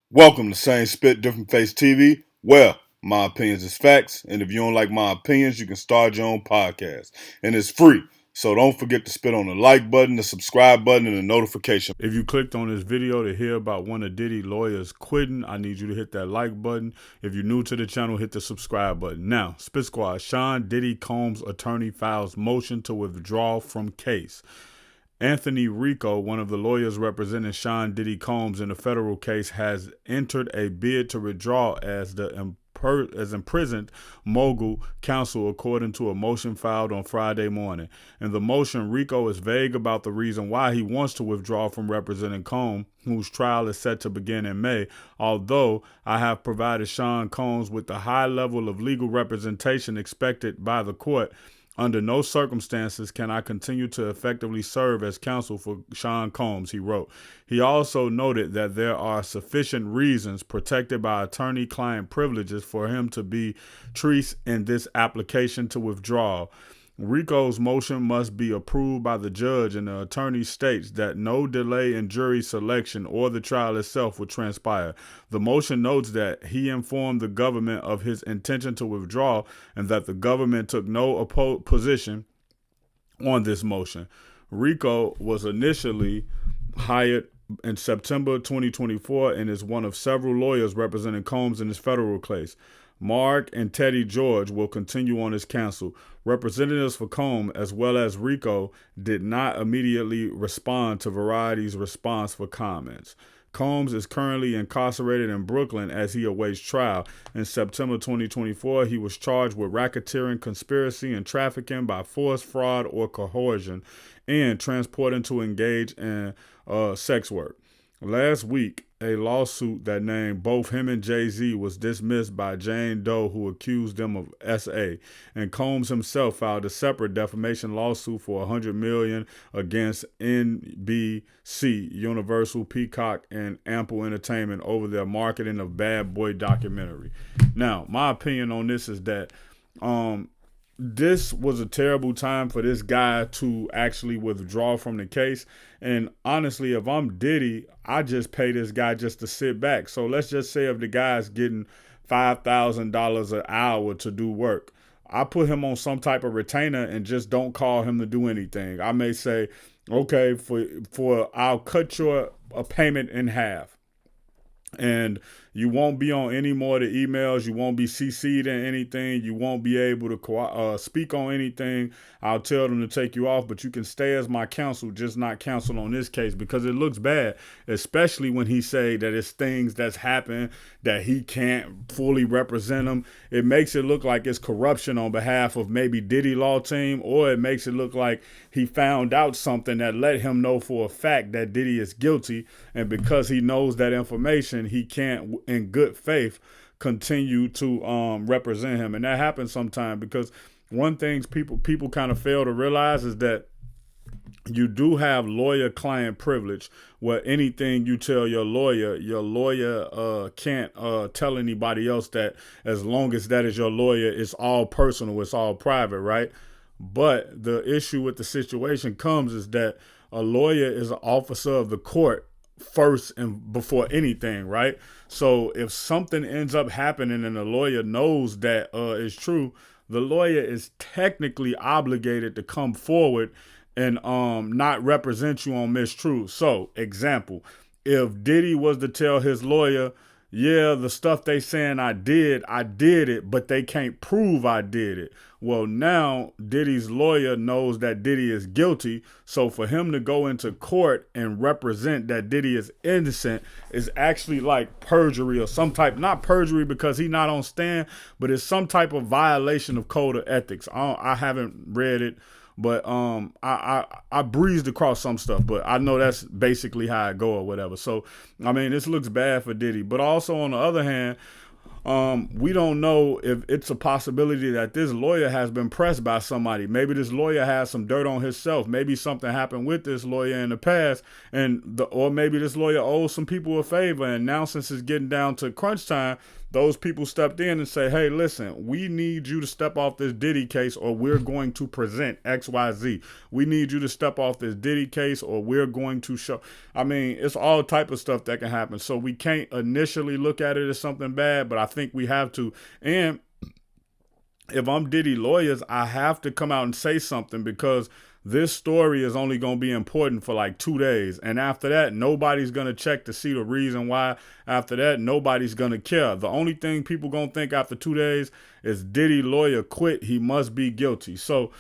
Welcome to Same Spit, Different Face TV. Well, my opinions is facts, and if you don't like my opinions, you can start your own podcast. And it's free. So don't forget to spit on the like button, the subscribe button, and the notification. If you clicked on this video to hear about one of Diddy lawyers quitting, I need you to hit that like button. If you're new to the channel, hit the subscribe button. Now, Spit Squad, Sean Diddy Combs' attorney files motion to withdraw from case. Anthony RICCO, one of the lawyers representing Sean Diddy Combs in the federal case, has entered a bid to withdraw as imprisoned mogul counsel, according to a motion filed on Friday morning. In the motion, RICCO is vague about the reason why he wants to withdraw from representing Combs, whose trial is set to begin in May. Although I have provided Sean Combs with the high level of legal representation expected by the court, under no circumstances can I continue to effectively serve as counsel for Sean Combs, he wrote. He also noted that there are sufficient reasons protected by attorney-client privileges for him to be treated in this application to withdraw. RICCO's motion must be approved by the judge, and the attorney states that no delay in jury selection or the trial itself will transpire. The motion notes that he informed the government of his intention to withdraw and that the government took no position on this motion. RICCO was initially hired in September 2024 and is one of several lawyers representing Combs in this federal case. Mark and Teddy George will continue on as counsel. Representatives for Combs, as well as RICCO, did not immediately respond to Variety's response for comments. Combs is currently incarcerated in Brooklyn as he awaits trial. In September 2024, he was charged with racketeering, conspiracy, and trafficking by force, fraud, or coercion, and transporting to engage in sex work. Last week, a lawsuit that named both him and Jay-Z was dismissed by Jane Doe, who accused them of SA. And Combs himself filed a separate defamation lawsuit for $100 million against NBC, Universal, Peacock, and Ample Entertainment over their marketing of Bad Boy documentary. Now, my opinion on this is that this was a terrible time for this guy to actually withdraw from the case. And honestly, if I'm Diddy, I just pay this guy just to sit back. So let's just say if the guy's getting $5,000 an hour to do work, I put him on some type of retainer and just don't call him to do anything. I may say, okay, I'll cut your payment in half. And you won't be on any more of the emails. You won't be CC'd in anything. You won't be able to speak on anything. I'll tell them to take you off, but you can stay as my counsel, just not counsel on this case, because it looks bad, especially when he say that it's things that's happened that he can't fully represent them. It makes it look like it's corruption on behalf of maybe Diddy Law Team, or it makes it look like he found out something that let him know for a fact that Diddy is guilty, and because he knows that information, he can't, in good faith, continue to represent him. And that happens sometimes because one thing people kind of fail to realize is that you do have lawyer-client privilege, where anything you tell your lawyer can't tell anybody else that, as long as that is your lawyer, it's all personal, it's all private, right? But the issue with the situation comes is that a lawyer is an officer of the court first and before anything, right? So if something ends up happening and the lawyer knows that is true, the lawyer is technically obligated to come forward and not represent you on mistruth. So, example, if Diddy was to tell his lawyer, yeah, the stuff they saying I did it, but they can't prove I did it. Well, now Diddy's lawyer knows that Diddy is guilty. So for him to go into court and represent that Diddy is innocent is actually like perjury, or some type, not perjury because he's not on stand, but it's some type of violation of code of ethics. I haven't read it, but I breezed across some stuff, but I know that's basically how it go or whatever. So I mean, this looks bad for Diddy, but also on the other hand, we don't know if it's a possibility that this lawyer has been pressed by somebody. Maybe this lawyer has some dirt on himself. Maybe something happened with this lawyer in the past, or maybe this lawyer owes some people a favor. And now, since it's getting down to crunch time, those people stepped in and say, hey, listen, we need you to step off this Diddy case or we're going to present XYZ. We need you to step off this Diddy case or we're going to show. I mean, it's all type of stuff that can happen. So we can't initially look at it as something bad, but I think we have to. And if I'm Diddy lawyers, I have to come out and say something, because this story is only going to be important for like 2 days. And after that, nobody's going to check to see the reason why. After that, nobody's going to care. The only thing people going to think after 2 days is Diddy lawyer quit. He must be guilty. So,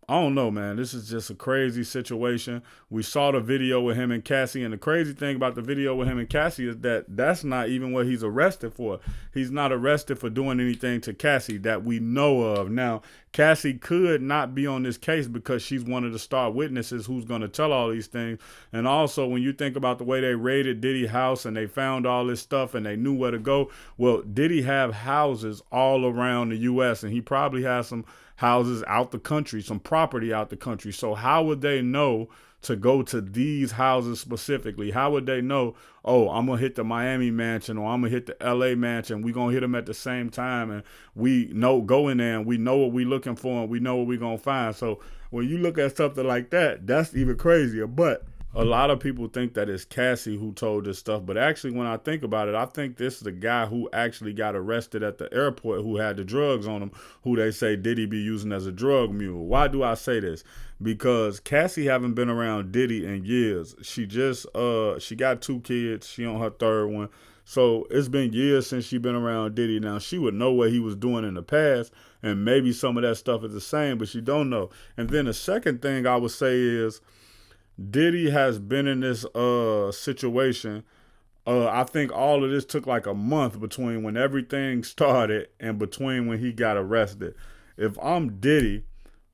I don't know, man. This is just a crazy situation. We saw the video with him and Cassie, and the crazy thing about the video with him and Cassie is that that's not even what he's arrested for. He's not arrested for doing anything to Cassie that we know of. Now, Cassie could not be on this case because she's one of the star witnesses who's going to tell all these things. And also, when you think about the way they raided Diddy's house and they found all this stuff and they knew where to go, well, Diddy have houses all around the U.S. and he probably has some houses out the country, some property out the country. So how would they know to go to these houses specifically? How would they know, oh, I'm going to hit the Miami mansion or I'm going to hit the LA mansion. We're going to hit them at the same time. And we know, go in there and we know what we're looking for and we know what we're going to find. So when you look at something like that, that's even crazier. But a lot of people think that it's Cassie who told this stuff, but actually when I think about it, I think this is the guy who actually got arrested at the airport who had the drugs on him, who they say Diddy be using as a drug mule. Why do I say this? Because Cassie haven't been around Diddy in years. She got 2 kids. She on her 3rd one. So it's been years since she been around Diddy. Now, she would know what he was doing in the past, and maybe some of that stuff is the same, but she don't know. And then the second thing I would say is, Diddy has been in this situation. I think all of this took like a month between when everything started and between when he got arrested. If I'm Diddy,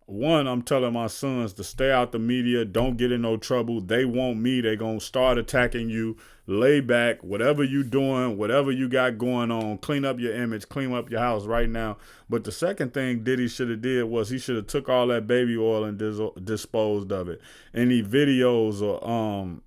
one, I'm telling my sons to stay out the media, don't get in no trouble. They want me, they gonna start attacking you. Lay back, whatever you doing, whatever you got going on, clean up your image, clean up your house right now. But the second thing Diddy should have did was he should have took all that baby oil and disposed of it. Any videos or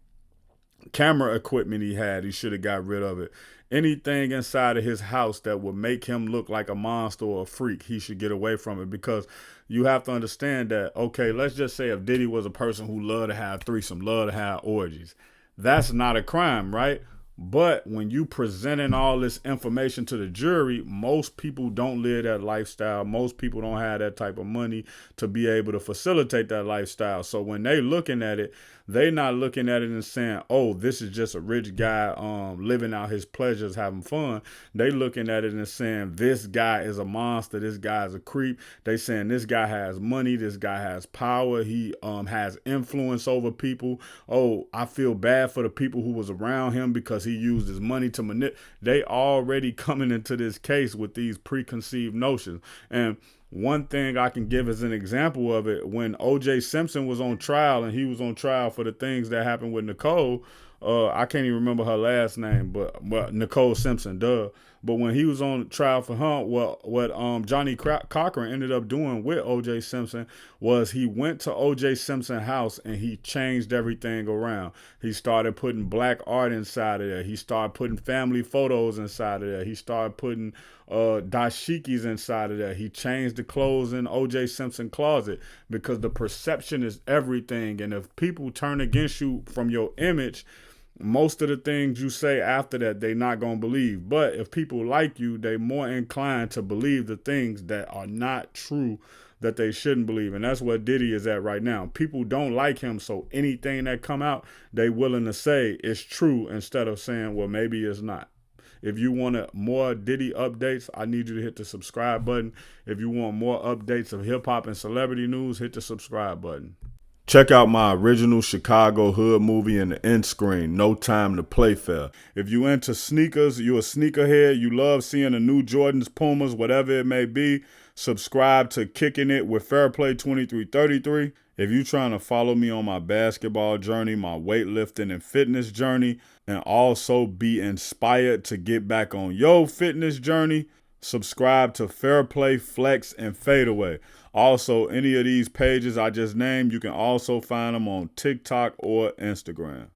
camera equipment he had, he should have got rid of it. Anything inside of his house that would make him look like a monster or a freak, he should get away from it, because you have to understand that, okay, let's just say if Diddy was a person who loved to have threesome, loved to have orgies, that's not a crime, right? But when you presenting all this information to the jury, most people don't live that lifestyle. Most people don't have that type of money to be able to facilitate that lifestyle. So when they looking at it, they not looking at it and saying, oh, this is just a rich guy living out his pleasures, having fun. They looking at it and saying, this guy is a monster. This guy is a creep. They saying this guy has money. This guy has power. He has influence over people. Oh, I feel bad for the people who was around him because he used his money to manipulate. They already coming into this case with these preconceived notions. And one thing I can give as an example of it, when O.J. Simpson was on trial, and he was on trial for the things that happened with Nicole, I can't even remember her last name, but Nicole Simpson, duh. But when he was on trial for her, what Johnny Cochran ended up doing with O.J. Simpson was he went to O.J. Simpson's house and he changed everything around. He started putting black art inside of there. He started putting family photos inside of there. He started putting dashikis inside of there. He changed the clothes in O.J. Simpson's closet, because the perception is everything. And if people turn against you from your image, most of the things you say after that, they not going to believe. But if people like you, they more inclined to believe the things that are not true, that they shouldn't believe. And that's where Diddy is at right now. People don't like him, so anything that come out, they willing to say is true instead of saying, well, maybe it's not. If you want more Diddy updates, I need you to hit the subscribe button. If you want more updates of hip hop and celebrity news, hit the subscribe button. Check out my original Chicago hood movie in the end screen, No Time to Play Fair. If you into sneakers, you a sneakerhead, you love seeing the new Jordans, Pumas, whatever it may be, subscribe to Kicking It with Fair Play 2333. If you're trying to follow me on my basketball journey, my weightlifting and fitness journey, and also be inspired to get back on your fitness journey, subscribe to Fair Play, Flex, and Fadeaway. Also, any of these pages I just named, you can also find them on TikTok or Instagram.